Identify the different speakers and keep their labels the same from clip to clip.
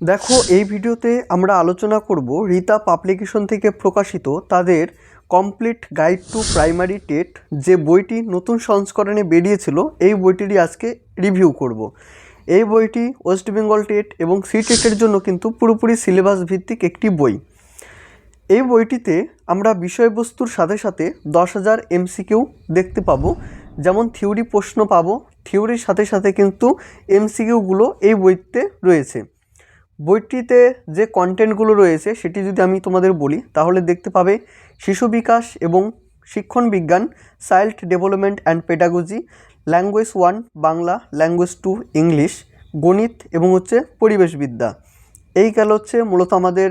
Speaker 1: দেখো, এই ভিডিওতে আমরা আলোচনা করব রিতা পাবলিকেশন থেকে প্রকাশিত তাদের complete guide to primary TET যে বইটি নতুন সংস্করণে বেরিয়েছিল, এই বইটিরই আজকে রিভিউ করব। এই বইটি ওয়েস্ট বেঙ্গল টেট এবং সি টেটের জন্য কিন্তু পুরোপুরি সিলেবাস ভিত্তিক একটি বই। এই বইটিতে আমরা বিষয়বস্তুর সাথে সাথে 10,000 এমসিকিউ দেখতে পাবো। যেমন থিওরি প্রশ্ন পাবো, থিওরির সাথে সাথে কিন্তু এমসিকিউগুলো এই বইতে রয়েছে। বইটিতে যে কন্টেন্টগুলো রয়েছে সেটি যদি আমি তোমাদের বলি তাহলে দেখতে পাবে শিশু বিকাশ এবং শিক্ষণ বিজ্ঞান, child development and pedagogy, language 1 Bangla, language 2 English, গণিত এবং পরিবেশবিদ্যা। এই গেল মূলত আমাদের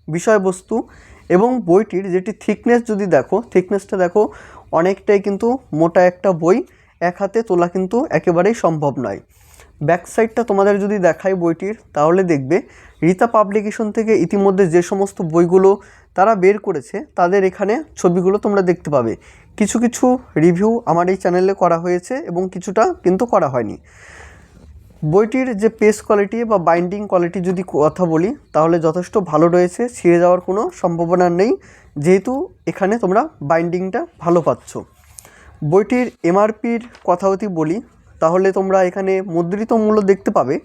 Speaker 1: বিষয়বস্তু। এবং বইটির যেটি থিকনেস যদি দেখো, থিকনেসটা দেখো অনেকটাই কিন্তু মোটা একটা বই, এক হাতে তোলা কিন্তু একেবারেই সম্ভব নয়। ব্যাক সাইডটা তোমাদের যদি দেখাই বইটির, তাহলে দেখবে রিতা পাবলিকেশন থেকে ইতিমধ্যে যে সমস্ত বইগুলো তারা বের করেছে তাদের এখানে ছবিগুলো তোমরা দেখতে পাবে। কিছু কিছু রিভিউ আমার এই চ্যানেলে করা হয়েছে এবং কিছুটা কিন্তু করা হয়নি। বইটির যে পেজ কোয়ালিটি বা বাইন্ডিং কোয়ালিটি যদি কথা বলি তাহলে যথেষ্ট ভালো রয়েছে, ছিঁড়ে যাওয়ার কোনো সম্ভাবনা নেই, যেহেতু এখানে তোমরা বাইন্ডিংটা ভালো পাচ্ছ। বইটির এমআরপির কথা যদি বলি তাহলে তোমরা এখানে মুদ্রিত মূল্য দেখতে পাবে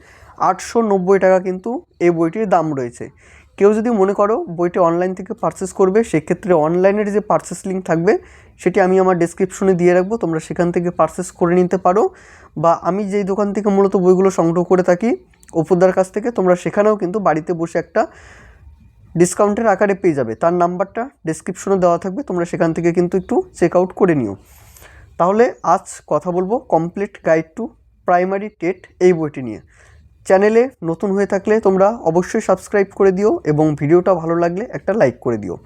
Speaker 1: 890 টাকা কিন্তু এই বইটির দাম রয়েছে। কেউ যদি মনে করো বইটি অনলাইন থেকে পারচেস করবে, সেক্ষেত্রে অনলাইনের যে পারচেস লিঙ্ক থাকবে সেটি আমি আমার ডেসক্রিপশনে দিয়ে রাখবো, তোমরা সেখান থেকে পারচেস করে নিতে পারো। বা আমি যেই দোকান থেকে মূলত বইগুলো সংগ্রহ করে থাকি, অপুদার কাছ থেকে, তোমরা সেখানেও কিন্তু বাড়িতে বসে একটা ডিসকাউন্টের আকারে পেয়ে যাবে। তার নাম্বারটা ডেসক্রিপশনে দেওয়া থাকবে, তোমরা সেখান থেকে কিন্তু একটু চেক আউট করে নিও। তাহলে আজ কথা বলবো complete guide to primary TET এই বইটি নিয়ে। চ্যানেলে নতুন হয়ে থাকলে তোমরা অবশ্যই সাবস্ক্রাইব করে দিও এবং ভিডিওটা ভালো লাগলে একটা লাইক করে দিও।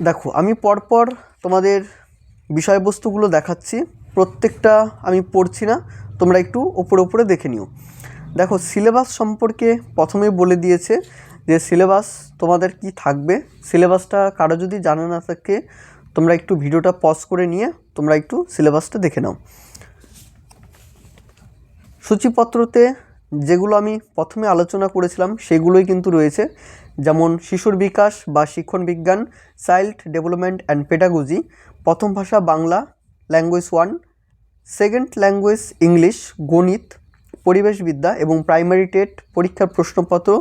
Speaker 1: দেখো, আমি পরপর তোমাদের বিষয়বস্তুগুলো দেখাচ্ছি, প্রত্যেকটা আমি পড়ছি না, তোমরা একটু ওপরে দেখে নিও। দেখো, সিলেবাস সম্পর্কে প্রথমে বলে দিয়েছে যে সিলেবাস তোমাদের কি থাকবে। সিলেবাসটা কারো যদি জানা না থাকে তোমরা একটু ভিডিওটা পজ করে নিয়ে তোমরা একটু সিলেবাসটা দেখে নাও। সূচিপত্রতে যেগুলো আমি প্রথমে আলোচনা করেছিলাম সেগুলোই কিন্তু রয়েছে, যেমন শিশুর বিকাশ বা শিক্ষণ বিজ্ঞান, চাইল্ড ডেভেলপমেন্ট অ্যান্ড পেডাগজি, প্রথম ভাষা Bangla, language 1, second language English, গণিত, পরিবেশবিদ্যা এবং প্রাইমারি টেট পরীক্ষার প্রশ্নপত্র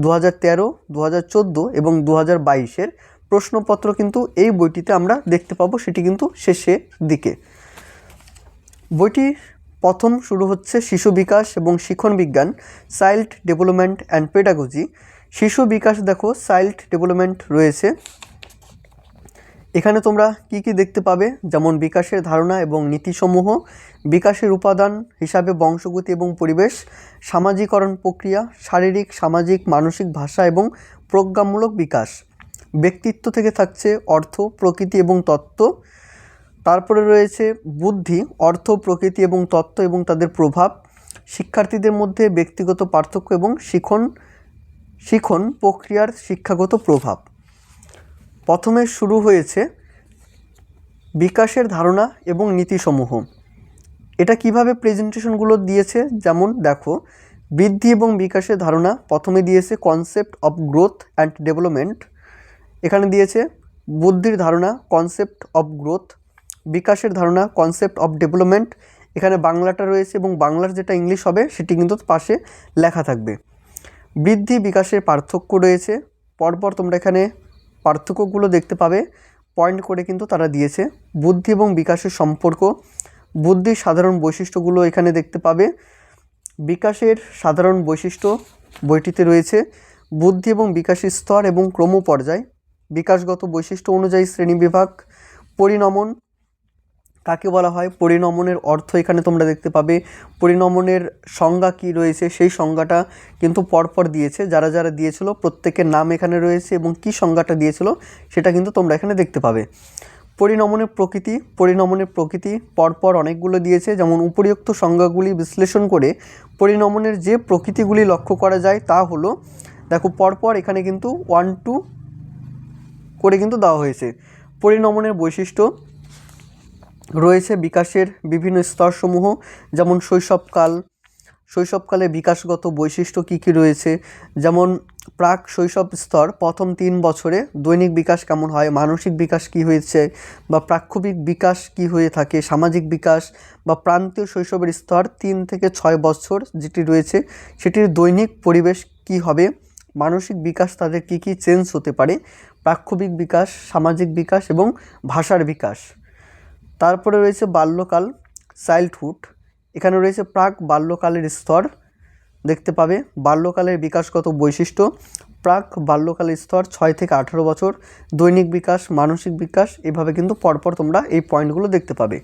Speaker 1: 2013, 2014 এবং 2022-এর প্রশ্নপত্র কিন্তু এই বইটিতে আমরা দেখতে পাবো, সেটি কিন্তু শেষের দিকে। বইটি প্রথম শুরু হচ্ছে শিশু বিকাশ এবং শিক্ষণ বিজ্ঞান, চাইল্ড ডেভেলপমেন্ট অ্যান্ড পেডাগজি। শিশু বিকাশ দেখো, চাইল্ড ডেভেলপমেন্ট রয়েছে, এখানে তোমরা কি কি দেখতে পাবে, যেমন বিকাশের ধারণা এবং নীতিসমূহ, বিকাশের উপাদান হিসাবে বংশগতি এবং পরিবেশ, সামাজিকরণ প্রক্রিয়া, শারীরিক, সামাজিক, মানসিক, ভাষা এবং প্রজ্ঞামূলক বিকাশ। ব্যক্তিত্ব থেকে থাকছে অর্থ, প্রকৃতি এবং তত্ত্ব। তারপরে রয়েছে বুদ্ধি, অর্থ, প্রকৃতি এবং তত্ত্ব এবং তাদের প্রভাব, শিক্ষার্থীদের মধ্যে ব্যক্তিগত পার্থক্য এবং শিখন প্রক্রিয়ার শিক্ষাগত প্রভাব। প্রথমে শুরু হয়েছে বিকাশের ধারণা এবং নীতিসমূহ। এটা কিভাবে প্রেজেন্টেশনগুলো দিয়েছে, যেমন দেখো, বৃদ্ধি এবং বিকাশের ধারণা প্রথমে দিয়েছে concept of growth and development, এখানে দিয়েছে বুদ্ধির ধারণা কনসেপ্ট অফ গ্রোথ, বিকাশের ধারণা কনসেপ্ট অফ ডেভেলপমেন্ট, এখানে বাংলাটা রয়েছে এবং বাংলার যেটা ইংলিশ হবে সেটি কিন্তু পাশে লেখা থাকবে। বৃদ্ধি বিকাশের পার্থক্য রয়েছে, পরপর তোমরা এখানে পার্থক্যগুলো দেখতে পাবে, পয়েন্ট করে কিন্তু তারা দিয়েছে। বুদ্ধি এবং বিকাশের সম্পর্ক, বুদ্ধির সাধারণ বৈশিষ্ট্যগুলো এখানে দেখতে পাবে। বিকাশের সাধারণ বৈশিষ্ট্য বইটিতে রয়েছে, বুদ্ধি এবং বিকাশের স্তর এবং ক্রমপর্যায়, বিকাশগত বৈশিষ্ট্য অনুযায়ী শ্রেণীবিভাগ, পরিণমন কাকে বলা হয়, পরিণমনের অর্থ এখানে তোমরা দেখতে পাবে, পরিণমনের সংজ্ঞা কী রয়েছে সেই সংজ্ঞাটা কিন্তু পরপর দিয়েছে, যারা যারা দিয়েছিল প্রত্যেকের নাম এখানে রয়েছে এবং কী সংজ্ঞাটা দিয়েছিল সেটা কিন্তু তোমরা এখানে দেখতে পাবে। পরিণমনের প্রকৃতি পরপর অনেকগুলো দিয়েছে, যেমন উপরিউক্ত সংজ্ঞাগুলি বিশ্লেষণ করে পরিণমনের যে প্রকৃতিগুলি লক্ষ্য করা যায় তা হলো, দেখো পরপর এখানে কিন্তু 1, 2 করে কিন্তু দেওয়া হয়েছে। পরিণমনের বৈশিষ্ট্য রয়েছে বিকাশের বিভিন্ন স্তরসমূহ, যেমন শৈশবকাল, শৈশবকালে বিকাশগত বৈশিষ্ট্য কী কী রয়েছে, যেমন প্রাক শৈশব স্তর প্রথম 3 বছরে দৈনিক বিকাশ কেমন হয়, মানসিক বিকাশ কী হয়েছে বা প্রাক্ষবিক বিকাশ কী হয়ে থাকে, সামাজিক বিকাশ বা প্রান্তীয় শৈশবের স্তর 3 থেকে 6 বছর যেটি রয়েছে সেটির দৈনিক পরিবেশ কী হবে, মানসিক বিকাশ তাদের কী কী চেঞ্জ হতে পারে, প্রাক্ষবিক বিকাশ, সামাজিক বিকাশ এবং ভাষার বিকাশ। তারপরে রয়েছে বাল্যকাল, চাইল্ডহুড। এখানে রয়েছে প্রাক বাল্যকালের স্তর দেখতে পাবে, বাল্যকালের বিকাশগত বৈশিষ্ট্য, প্রাক বাল্যকালের স্তর 6 থেকে 18 বছর, দৈনিক বিকাশ, মানসিক বিকাশ, এভাবে কিন্তু পরপর তোমরা এই পয়েন্টগুলো দেখতে পাবে।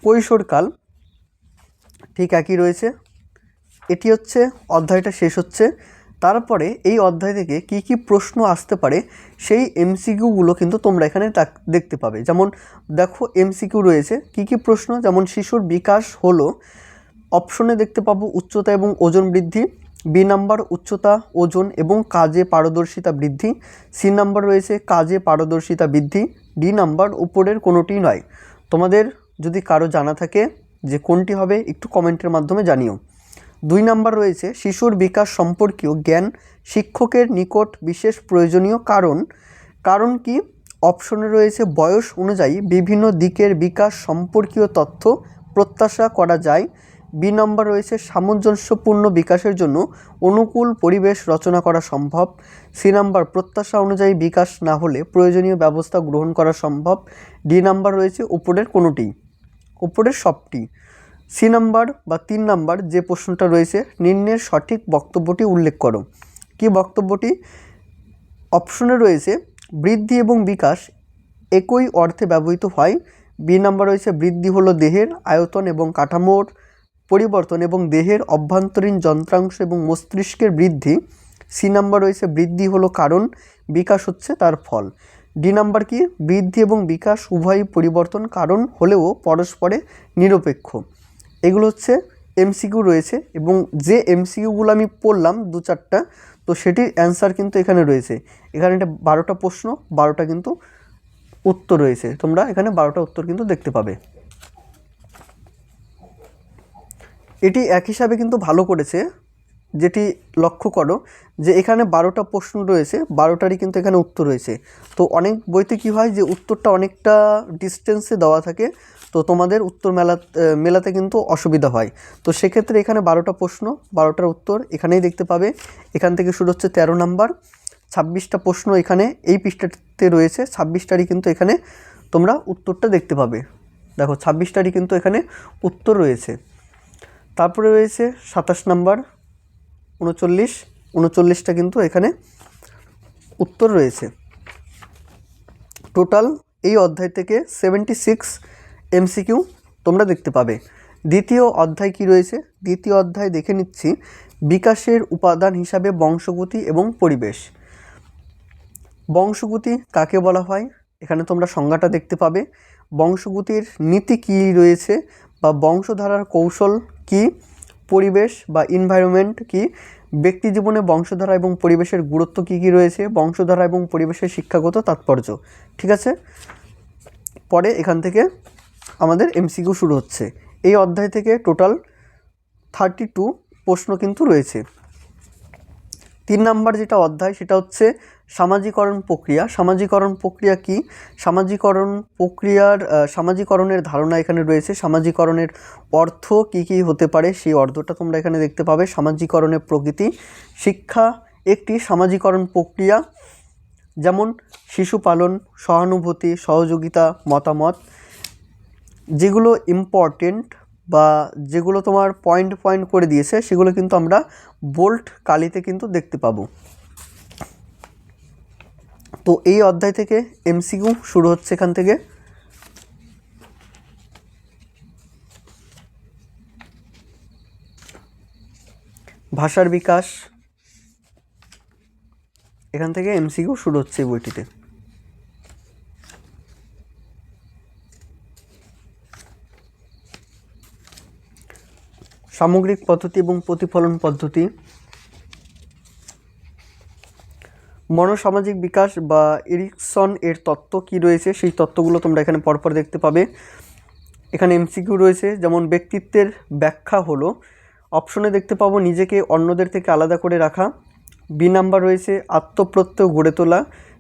Speaker 1: কৈশোরকাল ঠিক একই রয়েছে। এটি হচ্ছে অধ্যায়টা শেষ হচ্ছে। তারপরে এই অধ্যায় থেকে কী কী প্রশ্ন আসতে পারে সেই এমসিকিউগুলো কিন্তু তোমরা এখানে দেখতে পাবে। যেমন দেখো এমসিকিউ রয়েছে কী কী প্রশ্ন, যেমন শিশুর বিকাশ হলো, অপশনে দেখতে পাবো উচ্চতা এবং ওজন বৃদ্ধি, বি নাম্বার উচ্চতা, ওজন এবং কাজে পারদর্শিতা বৃদ্ধি, সি নাম্বার রয়েছে কাজে পারদর্শিতা বৃদ্ধি, ডি নাম্বার উপরের কোনোটি নয়। তোমাদের যদি কারো জানা থাকে যে কোনটি হবে একটু কমেন্টের মাধ্যমে জানিও। 2 নাম্বার রয়েছে শিশুর বিকাশ সম্পর্কীয় জ্ঞান শিক্ষকের নিকট বিশেষ প্রয়োজনীয় কারণ কি, অপশনে রয়েছে বয়স অনুযায়ী বিভিন্ন দিকের বিকাশ সম্পর্কীয় তথ্য প্রত্যাশা করা যায়, বি নম্বর রয়েছে সামঞ্জস্যপূর্ণ বিকাশের জন্য অনুকূল পরিবেশ রচনা করা সম্ভব, সি নাম্বার প্রত্যাশা অনুযায়ী বিকাশ না হলে প্রয়োজনীয় ব্যবস্থা গ্রহণ করা সম্ভব, ডি নাম্বার রয়েছে উপরের কোনোটি, উপরের সবটি। সি নাম্বার বা 3 নাম্বার যে প্রশ্নটা রয়েছে নিম্নের সঠিক বক্তব্যটি উল্লেখ করো। কি বক্তব্যটি, অপশনে রয়েছে বৃদ্ধি এবং বিকাশ একই অর্থে ব্যবহৃত হয়, বি নাম্বার রয়েছে বৃদ্ধি হলো দেহের আয়তন এবং কাঠামোর পরিবর্তন এবং দেহের অভ্যন্তরীণ যন্ত্রাংশ এবং মস্তিষ্কের বৃদ্ধি, সি নাম্বার রয়েছে বৃদ্ধি হলো কারণ, বিকাশ হচ্ছে তার ফল, ডি নাম্বার কি বৃদ্ধি এবং বিকাশ উভয়ই পরিবর্তন কারণ হলেও পরস্পরে নিরপেক্ষ। এগুলো হচ্ছে এমসিকিউ রয়েছে এবং যে এমসিকিউগুলো আমি পড়লাম 2-4টা, তো সেটির অ্যান্সার কিন্তু এখানে রয়েছে। এখানে এটা 12টা প্রশ্ন, 12টা কিন্তু উত্তর রয়েছে, তোমরা এখানে 12টা উত্তর কিন্তু দেখতে পাবে। এটি এক হিসাবে কিন্তু ভালো করেছে, যেটি লক্ষ্য করো যে এখানে 12টা প্রশ্ন রয়েছে, 12টারই কিন্তু এখানে উত্তর রয়েছে। তো অনেক বইতে কী হয় যে উত্তরটা অনেকটা ডিস্টেন্সে দেওয়া থাকে, তো তোমাদের উত্তর মেলাতে কিন্তু অসুবিধা হয়। তো সেক্ষেত্রে এখানে 12টা প্রশ্ন, 12টার উত্তর এখানেই দেখতে পাবে। এখান থেকে শুরু হচ্ছে 13 নাম্বার, 26টা প্রশ্ন এখানে এই পৃষ্ঠাতে রয়েছে, 26টারই কিন্তু এখানে তোমরা উত্তরটা দেখতে পাবে। দেখো 26টারই কিন্তু এখানে উত্তর রয়েছে। তারপরে রয়েছে 27 নাম্বার, 39টা কিন্তু এখানে উত্তর রয়েছে। টোটাল এই অধ্যায় থেকে 76 এমসিকিউ তোমরা দেখতে পাবে। দ্বিতীয় অধ্যায় কি রয়েছে, দ্বিতীয় অধ্যায় দেখে নিচ্ছি বিকাশের উপাদান হিসাবে বংশগতি এবং পরিবেশ। বংশগতি কাকে বলা হয় এখানে তোমরা সংজ্ঞাটা দেখতে পাবে, বংশগতির নীতি কী রয়েছে বা বংশধারার কৌশল কি, পরিবেশ বা এনভায়রনমেন্ট কি, ব্যক্তি জীবনে বংশধারা এবং পরিবেশের গুরুত্ব কী কী রয়েছে, বংশধারা এবং পরিবেশের শিক্ষাগত তাৎপর্য। ঠিক আছে, পরে এখান থেকে আমাদের এমসিকিউ শুরু হচ্ছে। এই অধ্যায় থেকে টোটাল 32 প্রশ্ন কিন্তু রয়েছে। 3 নাম্বার যেটা অধ্যায় সেটা হচ্ছে সামাজিকরণ প্রক্রিয়া। সামাজিকরণ প্রক্রিয়া কি, সামাজিকরণের ধারণা এখানে রয়েছে, সামাজিকরণের অর্থ কি কি হতে পারে সেই অর্থটা তোমরা এখানে দেখতে পাবে, সামাজিকরণের প্রকৃতি, শিক্ষা একটি সামাজিকরণ প্রক্রিয়া, যেমন শিশু পালন, সহানুভূতি, সহযোগিতা, মতামত। যেগুলো ইম্পর্টেন্ট বা যেগুলো তোমার পয়েন্ট করে দিয়েছে সেগুলো কিন্তু আমরা বোল্ড কালিতে কিন্তু দেখতে পাবো। তো এই অধ্যায় থেকে এমসিকিউ শুরু হচ্ছে এখান থেকে। ভাষার বিকাশ, এখান থেকে এমসিকিউ শুরু হচ্ছে এই বইটিতে। সামগ্রিক পদ্ধতি এবং প্রতিফলন পদ্ধতি, মনোসামাজিক বিকাশ বা এরিকসন এর তত্ত্ব কী রয়েছে সেই তত্ত্বগুলো তোমরা এখানে পরপর দেখতে পাবে। এখানে এমসিকিউ রয়েছে, যেমন ব্যক্তিত্বের ব্যাখ্যা হলো, অপশনে দেখতে পাবো নিজেকে অন্যদের থেকে আলাদা করে রাখা। বি নাম্বার রয়েছে আত্মপ্রত্যয় গড়ে তোলা।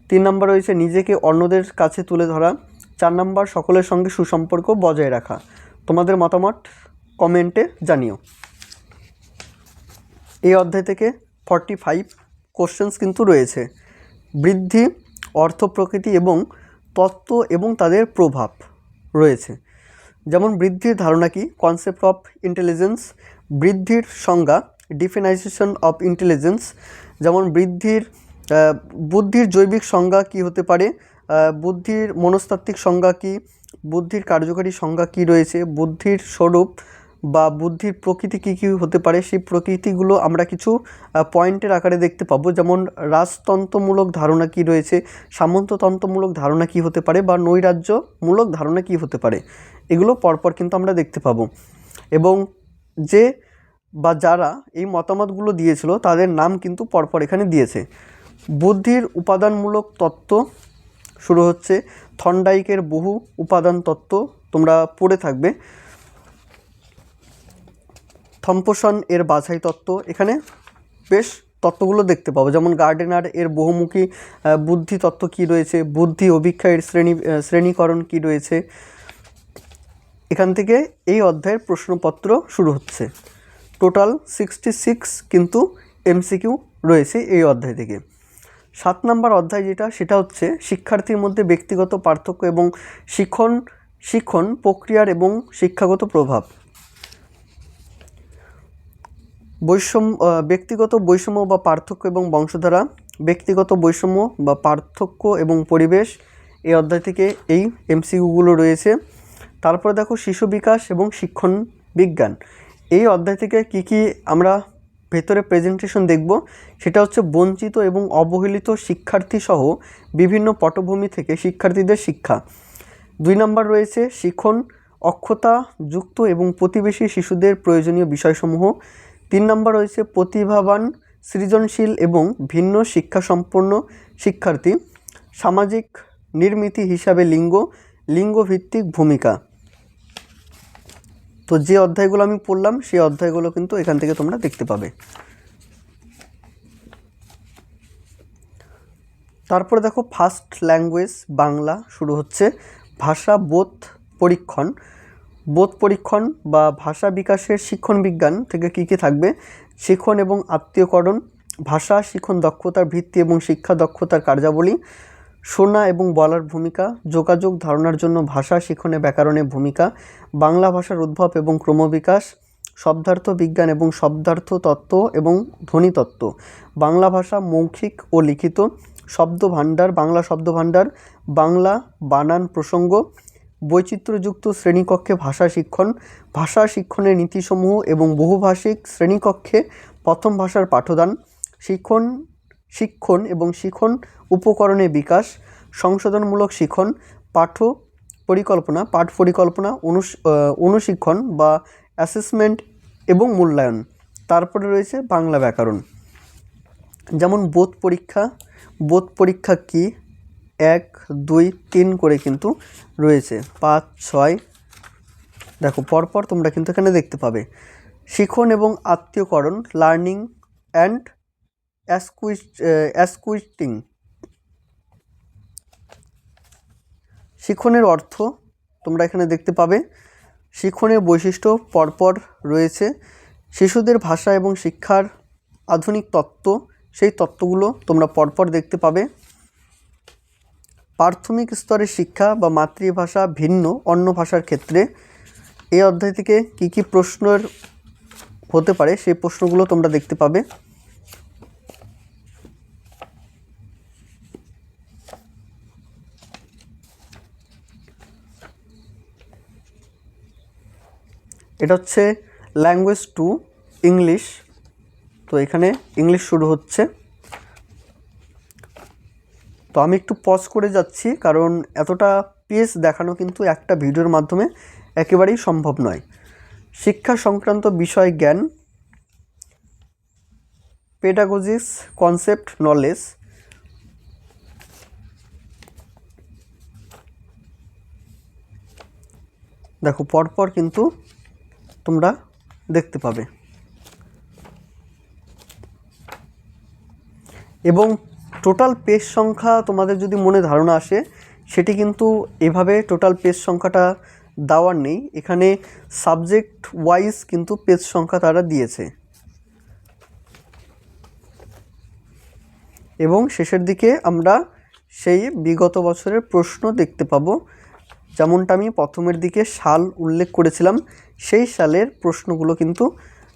Speaker 1: 3 নাম্বার রয়েছে নিজেকে অন্যদের কাছে তুলে ধরা। 4 নাম্বার সকলের সঙ্গে সুসম্পর্ক বজায় রাখা। তোমাদের মতামত কমেন্টে জানিও। এই অধ্যায় থেকে 45 কোশ্চেন্স কিন্তু রয়েছে। বৃদ্ধি, অর্থ, প্রকৃতি এবং তত্ত্ব এবং তাদের প্রভাব রয়েছে। যেমন বৃদ্ধির ধারণা কি, কনসেপ্ট অফ ইন্টেলিজেন্স। বৃদ্ধির সংজ্ঞা, ডিফিনাইজেশন অফ ইন্টেলিজেন্স। যেমন বুদ্ধির জৈবিক সংজ্ঞা কি হতে পারে, বুদ্ধির মনস্তাত্ত্বিক সংজ্ঞা কি, বুদ্ধির কার্যকারী সংজ্ঞা কি রয়েছে, বুদ্ধির স্বরূপ বা বুদ্ধির প্রকৃতি কী কী হতে পারে, সেই প্রকৃতিগুলো আমরা কিছু পয়েন্টের আকারে দেখতে পাবো। যেমন রাজতন্ত্রমূলক ধারণা কি রয়েছে, সামন্ততন্ত্রমূলক ধারণা কি হতে পারে, বা নৈরাজ্যমূলক ধারণা কি হতে পারে, এগুলো পরপর কিন্তু আমরা দেখতে পাবো। এবং যারা এই মতামতগুলো দিয়েছিল তাদের নাম কিন্তু পরপর এখানে দিয়েছে। বুদ্ধির উপাদানমূলক তত্ত্ব শুরু হচ্ছে। থর্নডাইকের বহু উপাদান তত্ত্ব তোমরা পড়ে থাকবে। থম্পসন এর বাছাই তত্ত্ব, এখানে বেশ তত্ত্বগুলো দেখতে পাবো। যেমন গার্ডেনার এর বহুমুখী বুদ্ধি তত্ত্ব কী রয়েছে, বুদ্ধি অভিক্ষা এর শ্রেণীকরণ কী রয়েছে। এখান থেকে এই অধ্যায়ের প্রশ্নপত্র শুরু হচ্ছে। টোটাল 66 কিন্তু এমসিকিউ রয়েছে এই অধ্যায় থেকে। 7 নম্বর অধ্যায় সেটা হচ্ছে শিক্ষার্থীর মধ্যে ব্যক্তিগত পার্থক্য এবং শিক্ষণ প্রক্রিয়ার এবং শিক্ষাগত প্রভাব। ব্যক্তিগত বৈষম্য বা পার্থক্য এবং বংশধারা, ব্যক্তিগত বৈষম্য বা পার্থক্য এবং পরিবেশ, এই অধ্যায় থেকে এই এমসিকিউগুলো রয়েছে। তারপরে দেখো শিশু বিকাশ এবং শিক্ষণ বিজ্ঞান, এই অধ্যায় থেকে কি আমরা ভেতরে প্রেজেন্টেশন দেখব, সেটা হচ্ছে বঞ্চিত এবং অবহেলিত শিক্ষার্থী সহ বিভিন্ন পটভূমি থেকে শিক্ষার্থীদের শিক্ষা। 2 নম্বর রয়েছে শিক্ষণ অক্ষতা যুক্ত এবং প্রতিবেশী শিশুদের প্রয়োজনীয় বিষয়সমূহ। 3 নম্বর রয়েছে প্রতিভাবান, সৃজনশীল এবং ভিন্ন শিক্ষাসম্পন্ন শিক্ষার্থী। সামাজিক নির্মিতি হিসাবে লিঙ্গভিত্তিক ভূমিকা। তো যে অধ্যায়গুলো আমি পড়লাম সেই অধ্যায়গুলো কিন্তু এখান থেকে তোমরা দেখতে পাবে। তারপরে দেখো ফার্স্ট ল্যাঙ্গুয়েজ বাংলা শুরু হচ্ছে। ভাষা বোধ পরীক্ষণ বা ভাষা বিকাশের শিক্ষণ বিজ্ঞান থেকে কী থাকবে, শিক্ষণ এবং আত্মীয়করণ, ভাষা শিক্ষণ দক্ষতার ভিত্তি এবং শিক্ষা দক্ষতার কার্যাবলী, শোনা এবং বলার ভূমিকা, যোগাযোগ ধারণার জন্য ভাষা শিক্ষণে ব্যাকরণের ভূমিকা, বাংলা ভাষার উদ্ভব এবং ক্রমবিকাশ, শব্দার্থ বিজ্ঞান এবং শব্দার্থ তত্ত্ব এবং ধ্বনিতত্ত্ব, বাংলা ভাষা মৌখিক ও লিখিত, শব্দভাণ্ডার, বাংলা শব্দভাণ্ডার, বাংলা বানান প্রসঙ্গ, বৈচিত্র্যযুক্ত শ্রেণীকক্ষে ভাষা শিক্ষণের নীতিসমূহ এবং বহুভাষিক শ্রেণীকক্ষে প্রথম ভাষার পাঠদান, শিক্ষণ এবং শিক্ষণ উপকরণের বিকাশ, সংশোধনমূলক শিক্ষণ, পাঠ পরিকল্পনা, অনুশিক্ষণ বা অ্যাসেসমেন্ট এবং মূল্যায়ন। তারপরে রয়েছে বাংলা ব্যাকরণ। যেমন বোধ পরীক্ষা কি 1, 2, 3 করে কিন্তু রয়েছে, 5, 6 দেখো পরপর তোমরা কিন্তু এখানে দেখতে পাবে। শিক্ষণ এবং আত্মীয়করণ, লার্নিং অ্যান্ড অ্যাসকুইটিং। শিক্ষণের অর্থ তোমরা এখানে দেখতে পাবে। শিক্ষণের বৈশিষ্ট্য পরপর রয়েছে। শিশুদের ভাষা এবং শিক্ষার আধুনিক তত্ত্ব, সেই তত্ত্বগুলো তোমরা পরপর দেখতে পাবে। প্রাথমিক স্তরের শিক্ষা বা মাতৃভাষা ভিন্ন অন্য ভাষার ক্ষেত্রে, এই অধ্যায় থেকে কী প্রশ্নের হতে পারে সেই প্রশ্নগুলো তোমরা দেখতে পাবে। এটা হচ্ছে ল্যাঙ্গুয়েজ 2 ইংলিশ। তো এখানে ইংলিশ শুরু হচ্ছে। তো আমি একটু পজ করে যাচ্ছি, কারণ এতটা পেজ দেখানো কিন্তু একটা ভিডিওর মাধ্যমে একেবারেই সম্ভব নয়। শিক্ষা সংক্রান্ত বিষয় জ্ঞান, পেডাগোজিক্স, কনসেপ্ট নলেজ। দেখো পরপর কিন্তু তোমরা দেখতে পাবে। এবং টোটাল পেজ সংখ্যা তোমাদের যদি মনে ধারণা আসে, সেটি কিন্তু এভাবে টোটাল পেজ সংখ্যাটা দেওয়ার নেই, এখানে সাবজেক্ট ওয়াইজ কিন্তু পেজ সংখ্যা তারা দিয়েছে। এবং শেষের দিকে আমরা সেই বিগত বছরের প্রশ্ন দেখতে পাবো, যেমনটা আমি প্রথমের দিকে সাল উল্লেখ করেছিলাম, সেই সালের প্রশ্নগুলো কিন্তু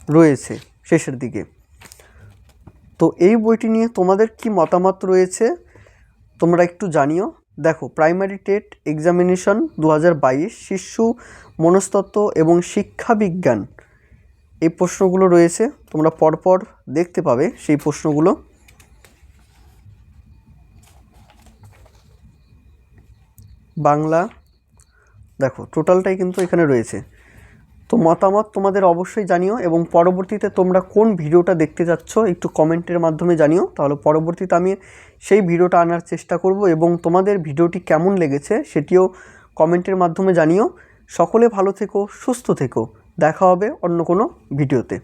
Speaker 1: রয়েছে শেষের দিকে। তো এই বইটি নিয়ে তোমাদের কি মতামত রয়েছে তোমরা একটু জানিও। দেখো, প্রাইমারি টেট এক্সামিনেশন 2022 শিশু মনস্তত্ত্ব এবং শিক্ষা বিজ্ঞান, এই প্রশ্নগুলো রয়েছে, তোমরা পরপর দেখতে পাবে সেই প্রশ্নগুলো। বাংলা, দেখো টোটালটাই কিন্তু এখানে রয়েছে। তো মতামত তোমাদের অবশ্যই জানিও, এবং পরবর্তীতে তোমরা কোন ভিডিওটা দেখতে যাচ্ছ একটু কমেন্টের মাধ্যমে জানিও, তাহলে পরবর্তীতে আমি সেই ভিডিওটা আনার চেষ্টা করব, এবং তোমাদের ভিডিওটি কেমন লেগেছে সেটিও কমেন্টের মাধ্যমে জানিও। সকলে ভালো থেকো, সুস্থ থেকো, দেখা হবে অন্য কোনো ভিডিওতে।